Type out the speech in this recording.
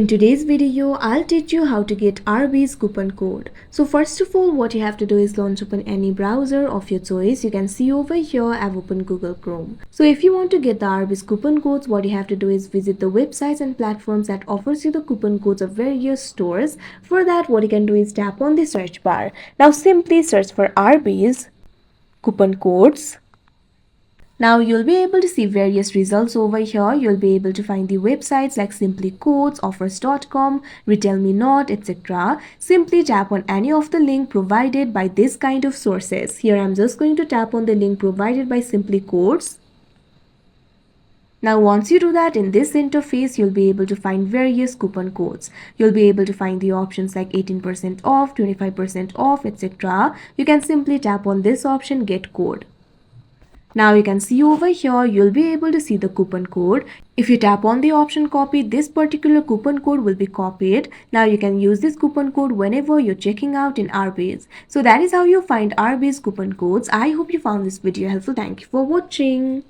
In today's video, I'll teach you how to get Arby's coupon code. So first of all, what you have to do is launch open any browser of your choice. You can see over here, I've opened Google Chrome. So if you want to get the Arby's coupon codes, what you have to do is visit the websites and platforms that offers you the coupon codes of various stores. For that, what you can do is tap on the search bar. Now simply search for Arby's coupon codes. Now you'll be able to see various results over here. You'll be able to find the websites like Simply Codes, Offers.com, Retail Me Not, etc. Simply tap on any of the link provided by this kind of sources. Here I'm just going to tap on the link provided by Simply Codes. Now once you do that, in this interface, you'll be able to find various coupon codes. You'll be able to find the options like 18% off, 25% off, etc. You can simply tap on this option, Get Code. Now you can see over here, you'll be able to see the coupon code. If you tap on the option copy, this particular coupon code will be copied. Now you can use this coupon code whenever you're checking out in Arby's. So that is how you find Arby's coupon codes. I hope you found this video helpful. Thank you for watching.